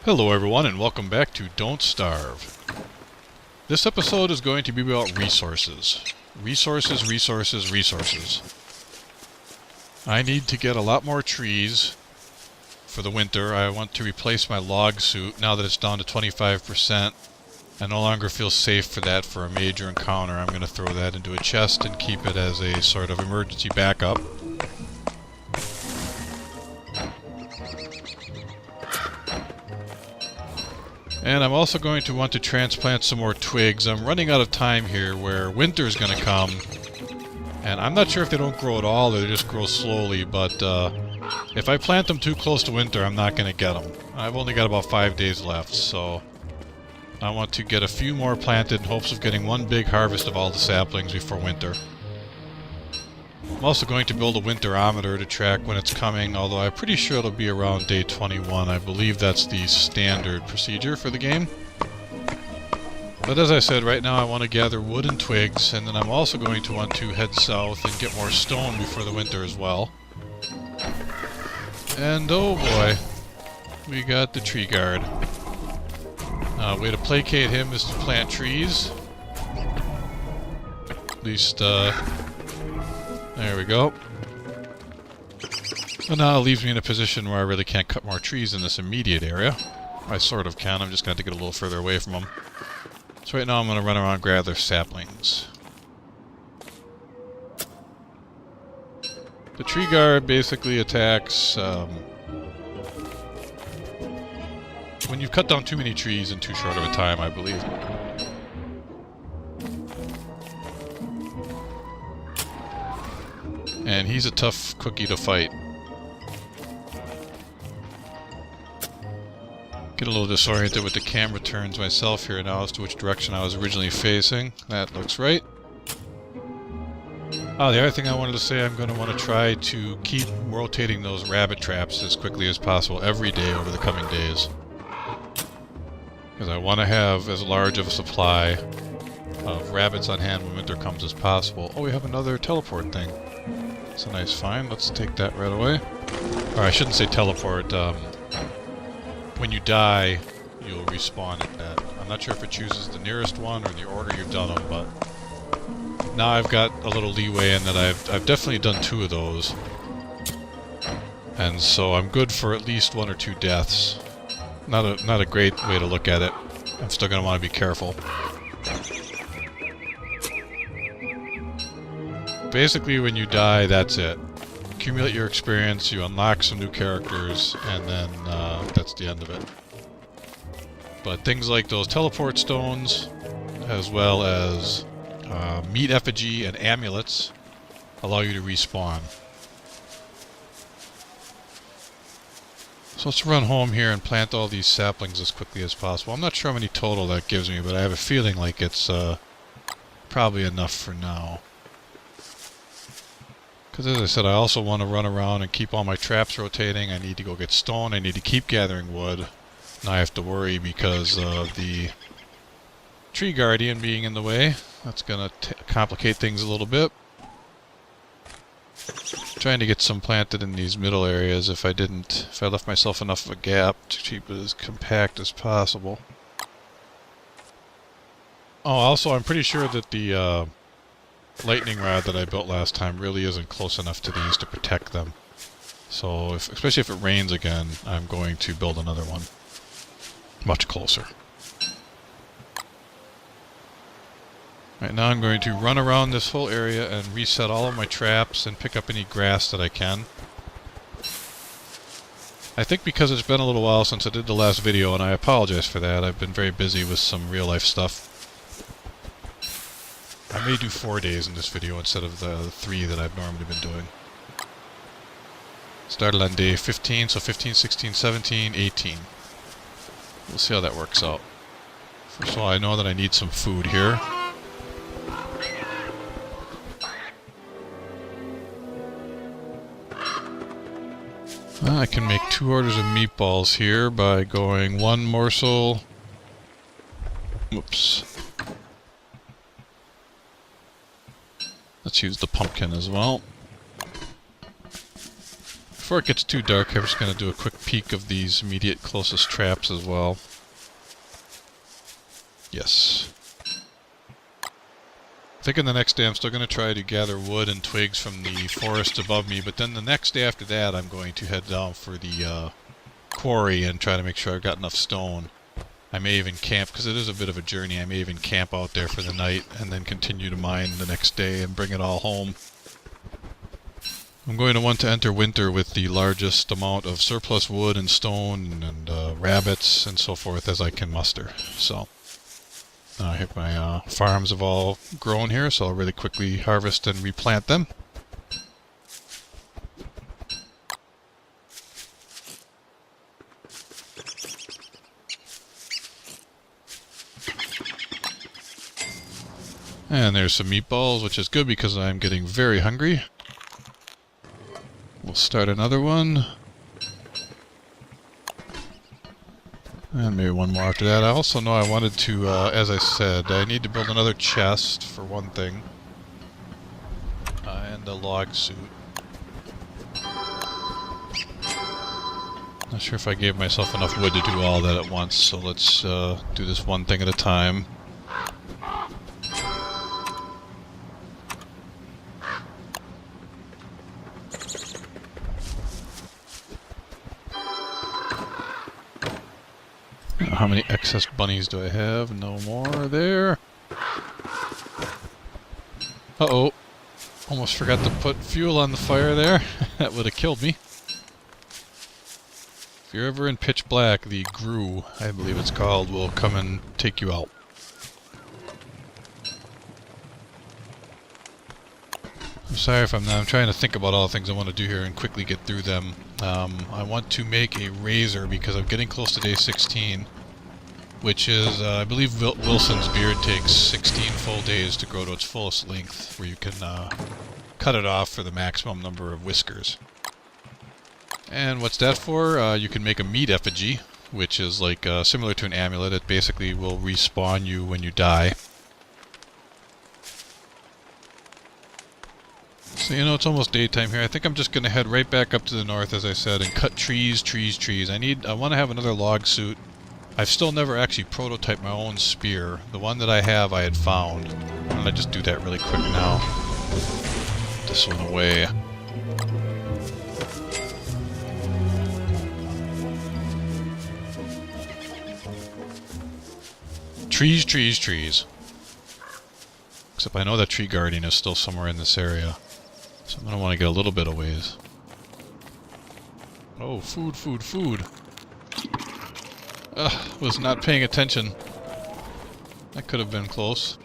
Hello everyone and welcome back to Don't Starve. This episode is going to be about resources. Resources. I need to get a lot more trees for the winter. I want to replace my log suit now that it's down to 25%. I no longer feel safe for that for a major encounter. I'm going to throw that into a chest and keep it as a sort of emergency backup. And I'm also going to want to transplant some more twigs. I'm running out of time here where winter is going to come. And I'm not sure if they don't grow at all or they just grow slowly, but if I plant them too close to winter, I'm not going to get them. I've only got about 5 days left, so I want to get a few more planted in hopes of getting one big harvest of all the saplings before winter. I'm also going to build a winterometer to track when it's coming, although I'm pretty sure it'll be around day 21. I believe that's the standard procedure for the game. But as I said, right now I want to gather wood and twigs, and then I'm also going to want to head south and get more stone before the winter as well. And oh boy, we got the tree guard. Way to placate him is to plant trees. At least, there we go. And now it leaves me in a position where I really can't cut more trees in this immediate area. I sort of can, I'm just going to have to get a little further away from them. So right now I'm going to run around and grab their saplings. The tree guard basically attacks when you've cut down too many trees in too short of a time, I believe. And he's a tough cookie to fight. Get a little disoriented with the camera turns myself here now as to which direction I was originally facing. That looks right. Oh, the other thing I wanted to say, I'm going to want to try to keep rotating those rabbit traps as quickly as possible every day over the coming days. Because I want to have as large of a supply of rabbits on hand when winter comes as possible. Oh, we have another teleport thing. It's a nice find. Let's take that right away. Or I shouldn't say teleport. When you die, you'll respawn at that. I'm not sure if it chooses the nearest one or the order you've done them, but now I've got a little leeway in that I've definitely done 2 of those. And so I'm good for at least 1 or 2 deaths. Not a great way to look at it. I'm still going to want to be careful. Basically, when you die, that's it. Accumulate your experience, you unlock some new characters, and then that's the end of it. But things like those teleport stones, as well as meat effigy and amulets, allow you to respawn. So let's run home here and plant all these saplings as quickly as possible. I'm not sure how many total that gives me, but I have a feeling like it's probably enough for now. Because as I said, I also want to run around and keep all my traps rotating. I need to go get stone. I need to keep gathering wood. Now I have to worry because of the tree guardian being in the way. That's going to complicate things a little bit. Trying to get some planted in these middle areas if I left myself enough of a gap to keep it as compact as possible. Oh, also I'm pretty sure that the lightning rod that I built last time really isn't close enough to these to protect them. So, especially if it rains again, I'm going to build another one. Much closer. Right now I'm going to run around this whole area and reset all of my traps and pick up any grass that I can. I think because it's been a little while since I did the last video, and I apologize for that, I've been very busy with some real life stuff. I may do 4 days in this video instead of the 3 that I've normally been doing. Started on day 15, so 15, 16, 17, 18. We'll see how that works out. First of all, I know that I need some food here. I can make 2 orders of meatballs here by going 1 morsel. Whoops. Let's use the pumpkin as well. Before it gets too dark, I'm just going to do a quick peek of these immediate closest traps as well. Yes. I think in the next day I'm still going to try to gather wood and twigs from the forest above me, but then the next day after that I'm going to head down for the quarry and try to make sure I've got enough stone. I may even camp, because it is a bit of a journey, I may even camp out there for the night and then continue to mine the next day and bring it all home. I'm going to want to enter winter with the largest amount of surplus wood and stone and rabbits and so forth as I can muster. So, I hope my farms have all grown here, so I'll really quickly harvest and replant them. And there's some meatballs, which is good because I'm getting very hungry. We'll start another one. And maybe one more after that. I also know I wanted to, as I said, I need to build another chest, for one thing. And a log suit. Not sure if I gave myself enough wood to do all that at once, so let's do this one thing at a time. How many excess bunnies do I have? No more there. Uh-oh. Almost forgot to put fuel on the fire there. That would have killed me. If you're ever in pitch black, the GRU, I believe it's called, will come and take you out. I'm sorry if I'm trying to think about all the things I want to do here and quickly get through them. I want to make a razor because I'm getting close to day 16. Which is, I believe Wilson's beard takes 16 full days to grow to its fullest length, where you can cut it off for the maximum number of whiskers. And what's that for? You can make a meat effigy, which is like similar to an amulet. It basically will respawn you when you die. So, you know, it's almost daytime here. I think I'm just going to head right back up to the north, as I said, and cut trees. I want to have another log suit. I've still never actually prototyped my own spear. The one that I have I had found. I'm going to just do that really quick now. Put this one away. Trees. Except I know that tree guarding is still somewhere in this area. So I'm going to want to get a little bit of ways. Oh, food. Was not paying attention. That could have been close.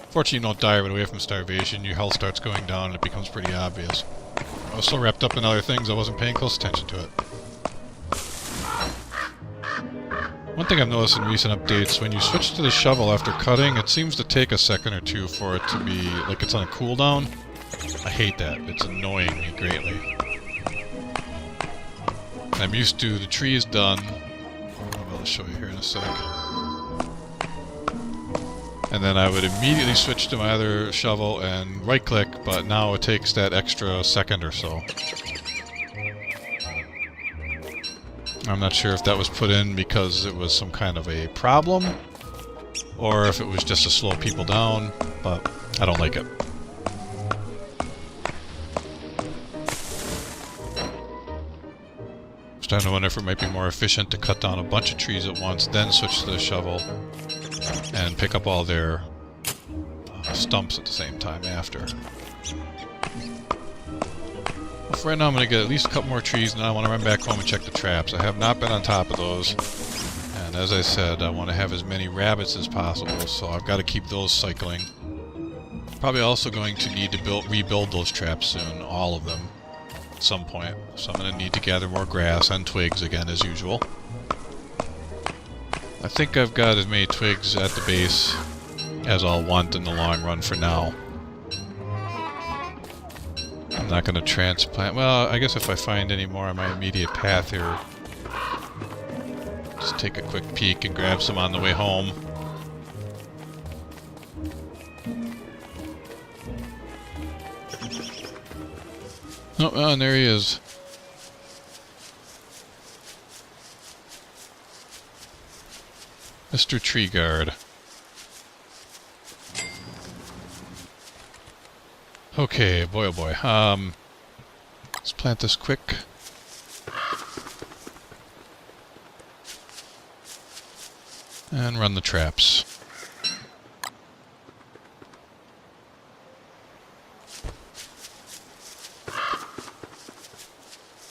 Fortunately, you don't die right away from starvation. Your health starts going down and it becomes pretty obvious. I was so wrapped up in other things I wasn't paying close attention to it. One thing I've noticed in recent updates, when you switch to the shovel after cutting, it seems to take a second or two for it to be like it's on a cooldown. I hate that. It's annoying me greatly. I'm used to the tree is done. I'll show you here in a sec. And then I would immediately switch to my other shovel and right-click, but now it takes that extra second or so. I'm not sure if that was put in because it was some kind of a problem, or if it was just to slow people down, but I don't like it. I'm starting to wonder if it might be more efficient to cut down a bunch of trees at once, then switch to the shovel, and pick up all their stumps at the same time after. Well, for right now I'm going to get at least a couple more trees, and then I want to run back home and check the traps. I have not been on top of those, and as I said, I want to have as many rabbits as possible, so I've got to keep those cycling. Probably also going to need to rebuild those traps soon, all of them. Some point, so I'm going to need to gather more grass and twigs again as usual. I think I've got as many twigs at the base as I'll want in the long run for now. I'm not going to transplant. Well, I guess if I find any more on my immediate path here, just take a quick peek and grab some on the way home. Oh, and there he is. Mr. Tree Guard. Okay, boy oh boy. Let's plant this quick. And run the traps.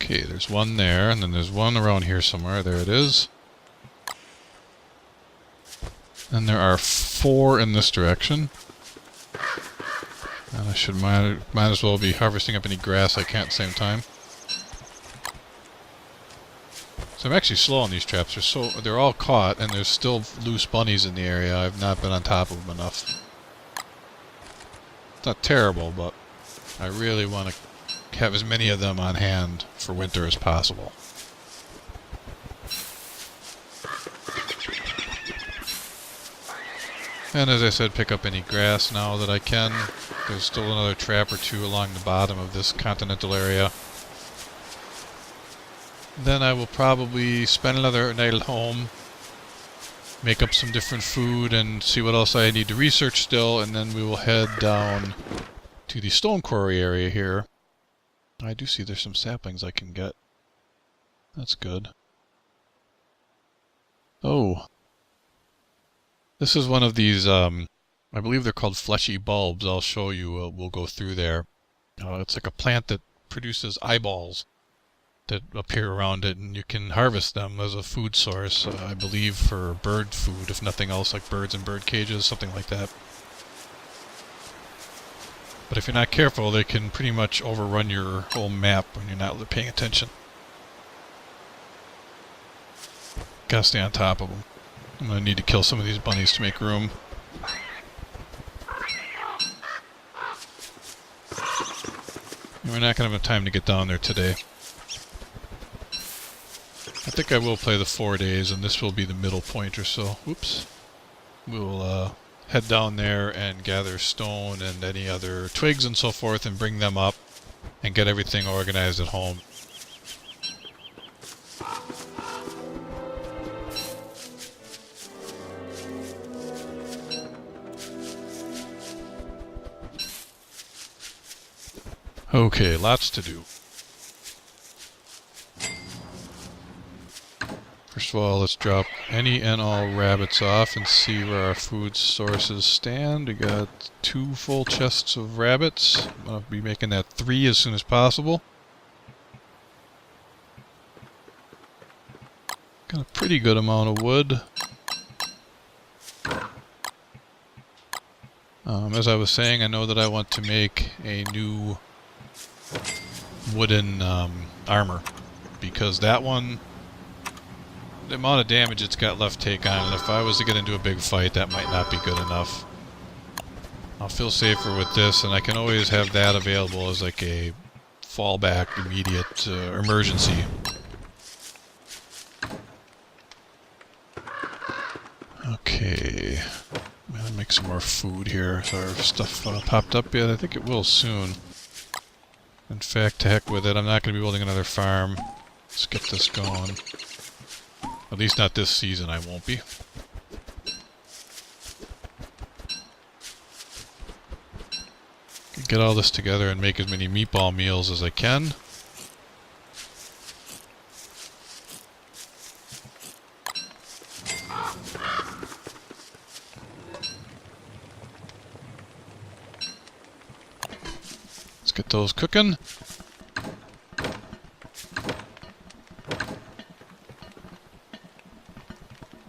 Okay, there's one there, and then there's one around here somewhere. There it is. And there are 4 in this direction. And I should might as well be harvesting up any grass I can at the same time. So I'm actually slow on these traps. They're all caught, and there's still loose bunnies in the area. I've not been on top of them enough. It's not terrible, but I really want to have as many of them on hand for winter as possible. And as I said, pick up any grass now that I can. There's still another trap or 2 along the bottom of this continental area. Then I will probably spend another night at home, make up some different food, and see what else I need to research still, and then we will head down to the stone quarry area here. I do see there's some saplings I can get. That's good. Oh. This is one of these, I believe they're called fleshy bulbs. I'll show you, we'll go through there. It's like a plant that produces eyeballs that appear around it, and you can harvest them as a food source, I believe for bird food, if nothing else, like birds in bird cages, something like that. But if you're not careful, they can pretty much overrun your whole map when you're not paying attention. Gotta stay on top of them. I'm going to need to kill some of these bunnies to make room. We're not going to have time to get down there today. I think I will play the 4 days, and this will be the middle point or so. Oops. We'll head down there and gather stone and any other twigs and so forth and bring them up and get everything organized at home. Okay, lots to do. First of all, let's drop any and all rabbits off and see where our food sources stand. We got 2 full chests of rabbits. I'm going to be making that 3 as soon as possible. Got a pretty good amount of wood. As I was saying, I know that I want to make a new wooden armor, because that one, the amount of damage it's got left take on, and if I was to get into a big fight, that might not be good enough. I'll feel safer with this, and I can always have that available as like a fallback, immediate emergency. Okay, I'm gonna make some more food here. Has our stuff popped up yet? I think it will soon. In fact, to heck with it, I'm not going to be building another farm. Let's get this going. At least not this season, I won't be. Get all this together and make as many meatball meals as I can. Let's get those cooking.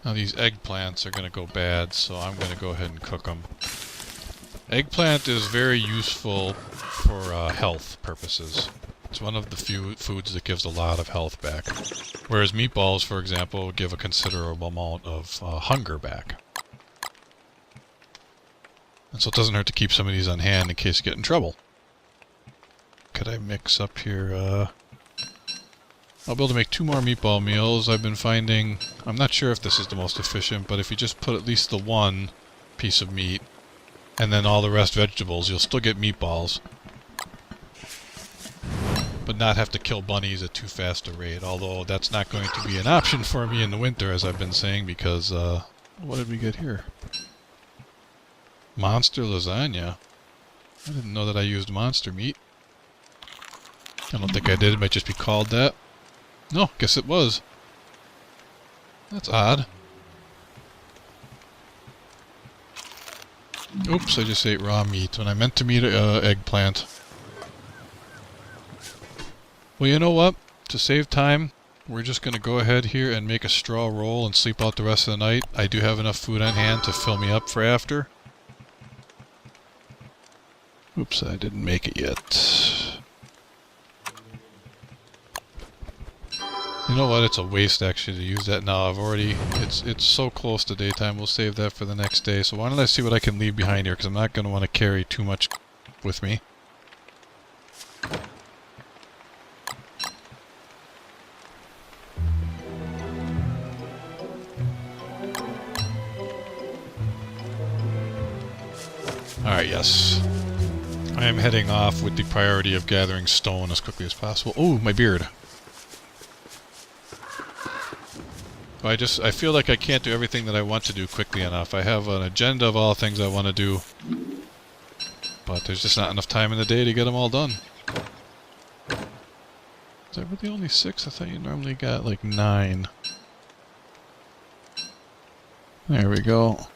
Now these eggplants are going to go bad, so I'm going to go ahead and cook them. Eggplant is very useful for health purposes. It's one of the few foods that gives a lot of health back. Whereas meatballs, for example, give a considerable amount of hunger back. And so it doesn't hurt to keep some of these on hand in case you get in trouble. Could I mix up here? I'll be able to make 2 more meatball meals. I've been finding, I'm not sure if this is the most efficient, but if you just put at least the 1 piece of meat and then all the rest vegetables, you'll still get meatballs. But not have to kill bunnies at too fast a rate, although that's not going to be an option for me in the winter, as I've been saying, because What did we get here? Monster lasagna. I didn't know that I used monster meat. I don't think I did. It might just be called that. No, guess it was. That's odd. Oops, I just ate raw meat when I meant to eat an eggplant. Well, you know what? To save time, we're just going to go ahead here and make a straw roll and sleep out the rest of the night. I do have enough food on hand to fill me up for after. Oops, I didn't make it yet. You know what? It's a waste actually to use that now. I've already... It's so close to daytime. We'll save that for the next day. So why don't I see what I can leave behind here, because I'm not going to want to carry too much with me. Alright, yes. I am heading off with the priority of gathering stone as quickly as possible. Oh, my beard. I feel like I can't do everything that I want to do quickly enough. I have an agenda of all things I want to do, but there's just not enough time in the day to get them all done. Is that really only 6? I thought you normally got like 9. There we go.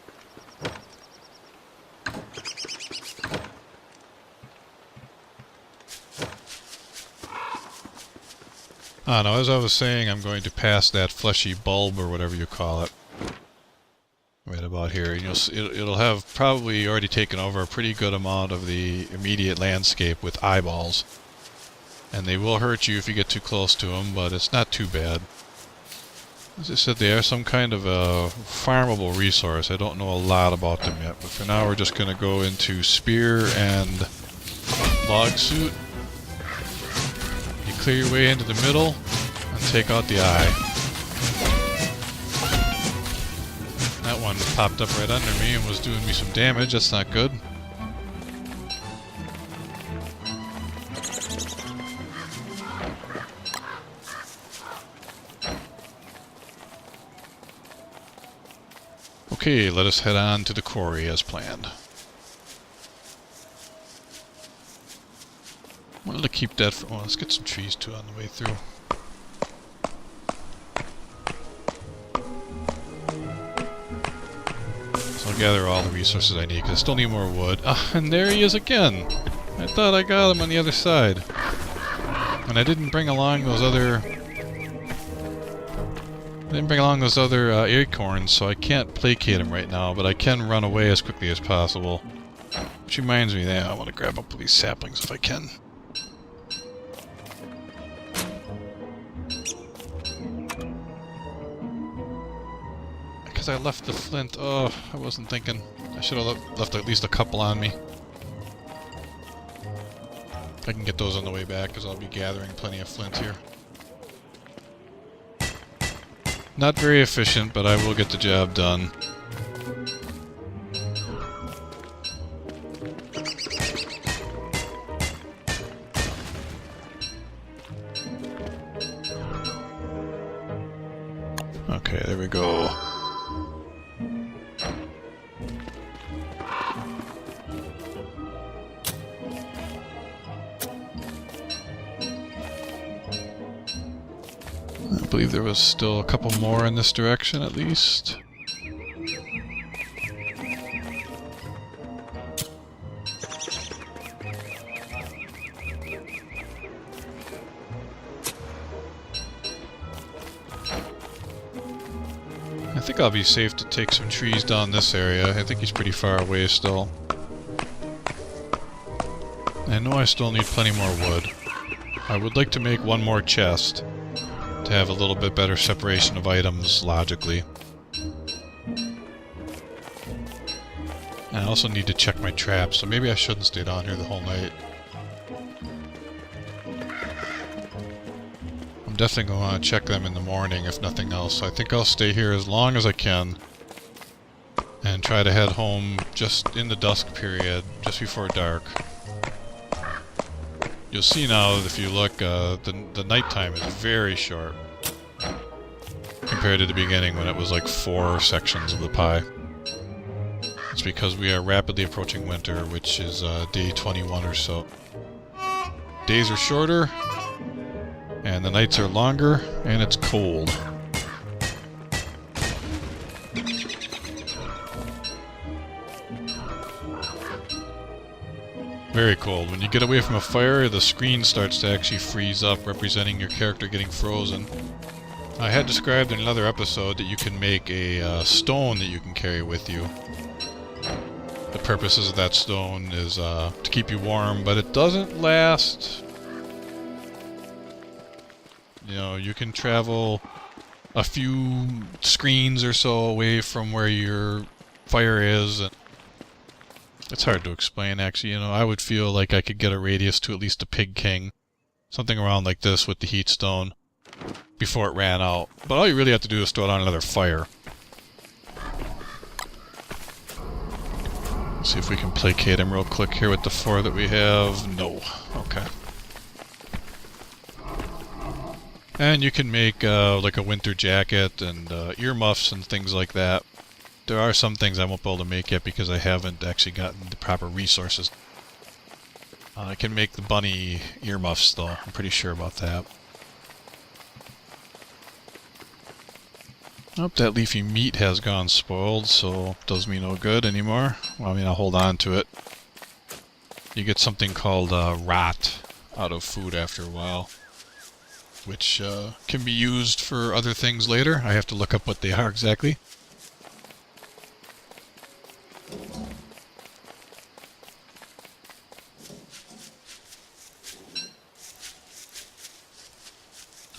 Now, as I was saying, I'm going to pass that fleshy bulb, or whatever you call it, right about here. And it'll have probably already taken over a pretty good amount of the immediate landscape with eyeballs. And they will hurt you if you get too close to them, but it's not too bad. As I said, they are some kind of a farmable resource. I don't know a lot about them yet, but for now we're just going to go into spear and log suit. Clear your way into the middle and take out the eye. That one popped up right under me and was doing me some damage. That's not good. Okay, let us head on to the quarry as planned. I wanted to keep that for... Well, let's get some trees too on the way through. So I'll gather all the resources I need, because I still need more wood. Ah, and there he is again! I thought I got him on the other side. And I didn't bring along those other... acorns, so I can't placate him right now, but I can run away as quickly as possible. Which reminds me that I want to grab up these saplings if I can. I left the flint. Oh, I wasn't thinking. I should have left at least a couple on me. I can get those on the way back, because I'll be gathering plenty of flint here. Not very efficient, but I will get the job done. Okay, there we go. I believe there was still a couple more in this direction, at least. I think I'll be safe to take some trees down this area. I think he's pretty far away still. I know I still need plenty more wood. I would like to make one more chest to have a little bit better separation of items logically. And I also need to check my traps, so maybe I shouldn't stay down here the whole night. I'm definitely going to want to check them in the morning if nothing else, so I think I'll stay here as long as I can and try to head home just in the dusk period, just before dark. You'll see now, if you look, the nighttime is very short compared to the beginning when it was like 4 sections of the pie. It's because we are rapidly approaching winter, which is day 21 or so. Days are shorter, and the nights are longer, and it's cold. Very cold. When you get away from a fire, the screen starts to actually freeze up, representing your character getting frozen. I had described in another episode that you can make a stone that you can carry with you. The purposes of that stone is to keep you warm, but it doesn't last. You know, you can travel a few screens or so away from where your fire is. It's hard to explain, actually. You know, I would feel like I could get a radius to at least a Pig King. Something around like this with the heat stone before it ran out. But all you really have to do is throw it on another fire. Let's see if we can placate him real quick here with the 4 that we have. No. Okay. And you can make like a winter jacket and earmuffs and things like that. There are some things I won't be able to make yet because I haven't actually gotten the proper resources. I can make the bunny earmuffs though, I'm pretty sure about that. Oh, that leafy meat has gone spoiled, so does me no good anymore. Well, I mean, I'll hold on to it. You get something called rot out of food after a while, which can be used for other things later. I have to look up what they are exactly.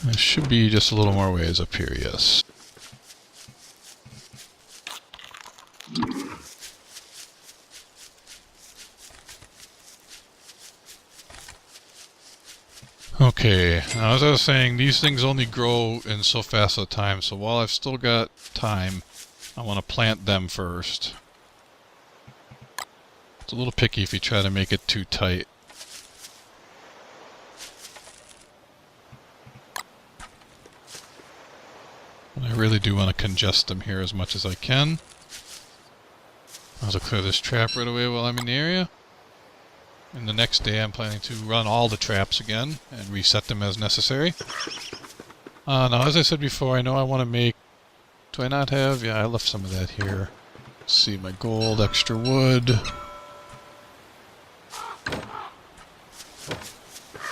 There should be just a little more ways up here, yes. Okay, now as I was saying, these things only grow in so fast at a time, so while I've still got time, I want to plant them first. It's a little picky if you try to make it too tight. And I really do want to congest them here as much as I can. I'll clear this trap right away while I'm in the area. And the next day I'm planning to run all the traps again and reset them as necessary. Now as I said before, I know I want to make... Do I not have? Yeah, I left some of that here. Let's see, my gold, extra wood.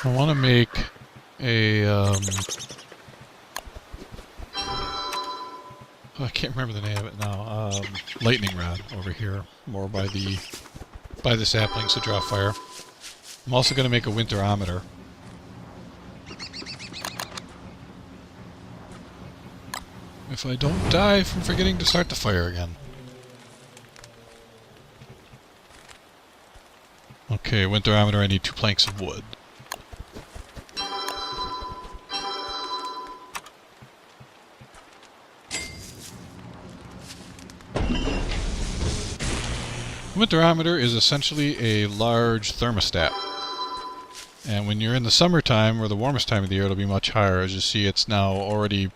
I want to make a... I can't remember the name of it now. Lightning rod over here, more by the saplings to draw fire. I'm also going to make a winterometer. If I don't die from forgetting to start the fire again. Okay, winterometer, I need 2 planks of wood. The winterometer is essentially a large thermostat. And when you're in the summertime, or the warmest time of the year, it'll be much higher. As you see, it's now already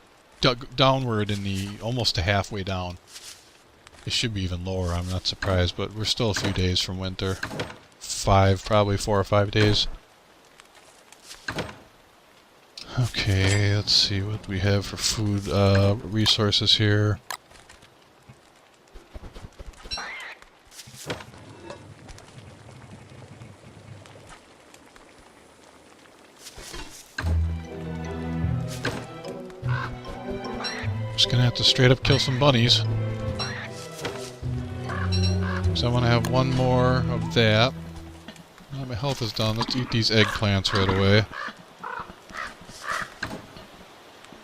downward in the almost to halfway down. It should be even lower, I'm not surprised, but we're still a few days from winter. Probably 4 or 5 days. Okay, let's see what we have for food resources here. Just gonna have to straight up kill some bunnies. So I want to have 1 more of that. Now my health is done. Let's eat these eggplants right away.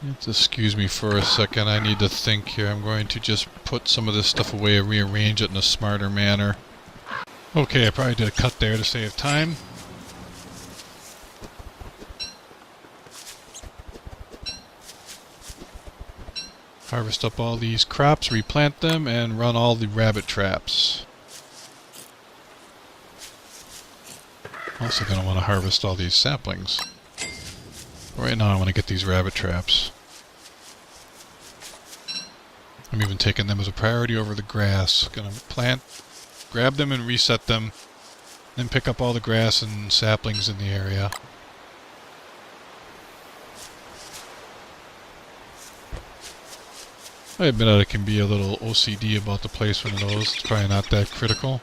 You have to excuse me for a second. I need to think here. I'm going to just put some of this stuff away and rearrange it in a smarter manner. Okay, I probably did a cut there to save time. Harvest up all these crops, replant them, and run all the rabbit traps. Also going to want to harvest all these saplings. Right now I want to get these rabbit traps. I'm even taking them as a priority over the grass. Gonna plant, grab them and reset them, then pick up all the grass and saplings in the area. I admit I can be a little OCD about the placement of those. It's probably not that critical.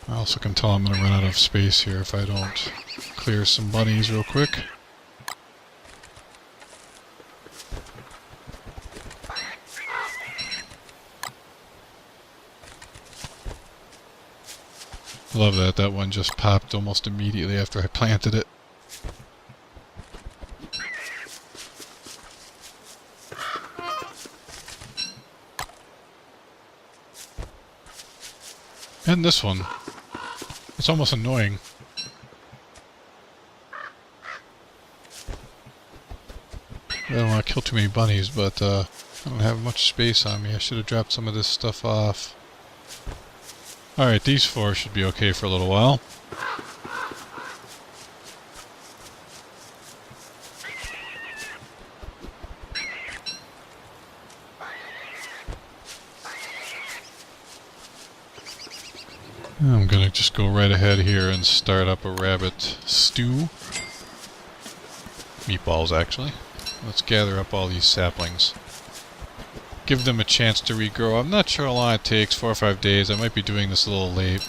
I also can tell I'm going to run out of space here if I don't clear some bunnies real quick. Love that. That one just popped almost immediately after I planted it. And this one. It's almost annoying. I don't want to kill too many bunnies, but I don't have much space on me. I should have dropped some of this stuff off. Alright, these four should be okay for a little while. I'm gonna just go right ahead here and start up a rabbit stew. Meatballs, actually. Let's gather up all these saplings. Give them a chance to regrow. I'm not sure how long it takes, 4 or 5 days. I might be doing this a little late.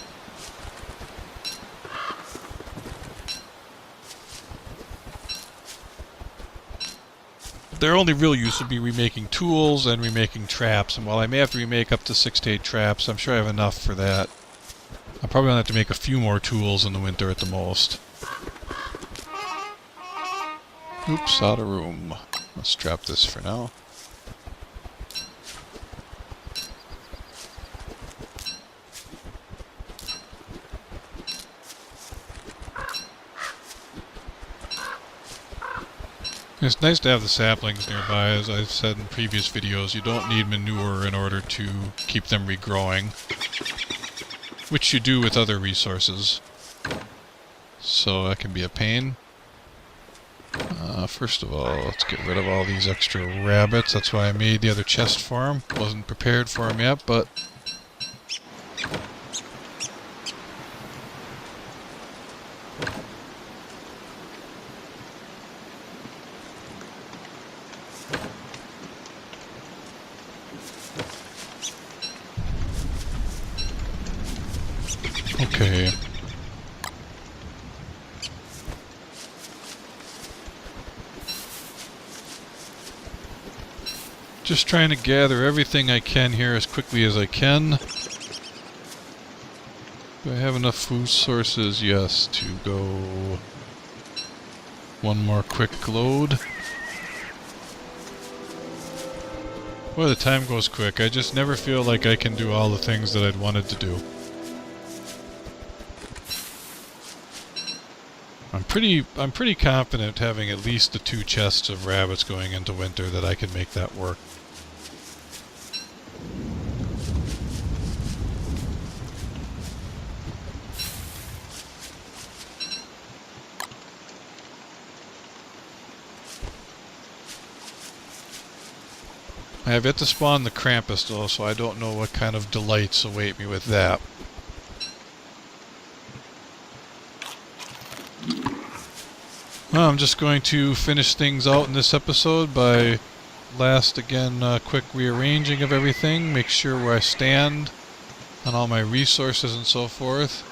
Their only real use would be remaking tools and remaking traps, and while I may have to remake up to 6 to 8 traps, I'm sure I have enough for that. I'll probably have to make a few more tools in the winter at the most. Oops, out of room. Let's drop this for now. It's nice to have the saplings nearby. As I've said in previous videos, you don't need manure in order to keep them regrowing, which you do with other resources. So that can be a pain. First of all, let's get rid of all these extra rabbits. That's why I made the other chest for them. Wasn't prepared for them yet, but... okay. Just trying to gather everything I can here as quickly as I can. Do I have enough food sources? Yes, to go one more quick load. Boy, the time goes quick. I just never feel like I can do all the things that I'd wanted to do. I'm pretty confident having at least the 2 chests of rabbits going into winter that I can make that work. I have yet to spawn the Krampus though, so I don't know what kind of delights await me with that. Well, I'm just going to finish things out in this episode by quick rearranging of everything, make sure where I stand on all my resources and so forth.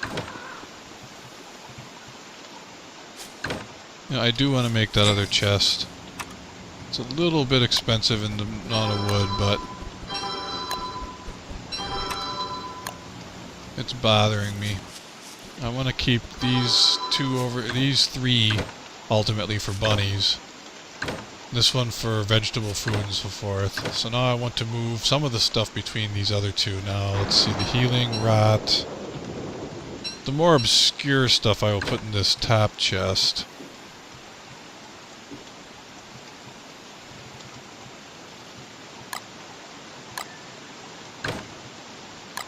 You know, I do want to make that other chest. It's a little bit expensive in the amount of wood, but it's bothering me. I want to keep these 3 ultimately for bunnies. This one for vegetable food and so forth. So now I want to move some of the stuff between these other 2. Now let's see, the healing rot. The more obscure stuff I will put in this top chest.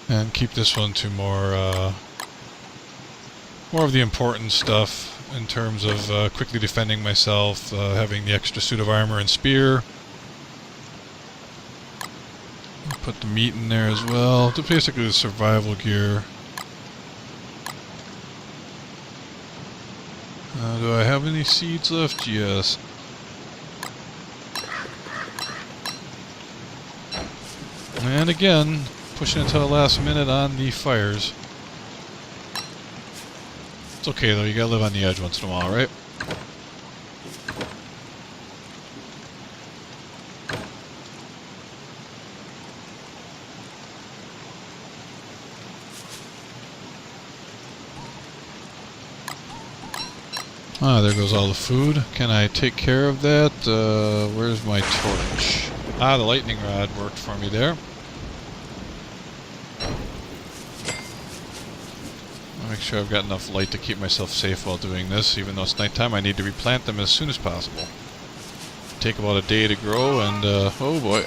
And keep this one to more of the important stuff in terms of quickly defending myself, having the extra suit of armor and spear. put the meat in there as well. It's basically the survival gear. Do I have any seeds left? Yes. And again, pushing until the last minute on the fires. It's okay though, you gotta live on the edge once in a while, right? Ah, there goes all the food. Can I take care of that? Where's my torch? Ah, the lightning rod worked for me there. I'll make sure I've got enough light to keep myself safe while doing this. Even though it's nighttime, I need to replant them as soon as possible. Take about a day to grow, and oh boy.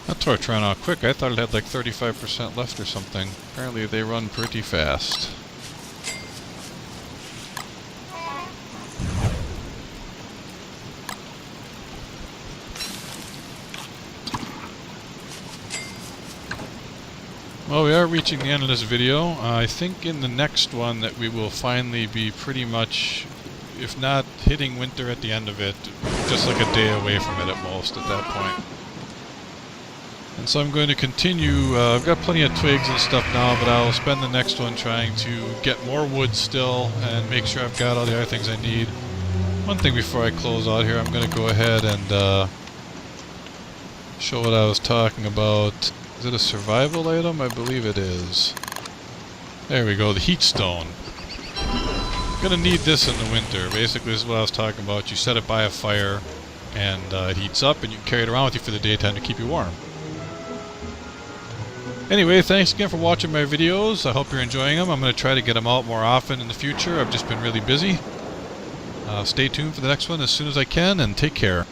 That torch ran out quick. I thought it had like 35% left or something. Apparently they run pretty fast. Well, we are reaching the end of this video. I think in the next one that we will finally be pretty much, if not hitting winter at the end of it, just like a day away from it at most at that point. And so I'm going to continue. I've got plenty of twigs and stuff now, but I'll spend the next one trying to get more wood still and make sure I've got all the other things I need. One thing before I close out here, I'm going to go ahead and show what I was talking about. Is it a survival item? I believe it is. There we go, the heat stone. Gonna need this in the winter. Basically, this is what I was talking about. You set it by a fire, and it heats up, and you can carry it around with you for the daytime to keep you warm. Anyway, thanks again for watching my videos. I hope you're enjoying them. I'm going to try to get them out more often in the future. I've just been really busy. Stay tuned for the next one as soon as I can, and take care.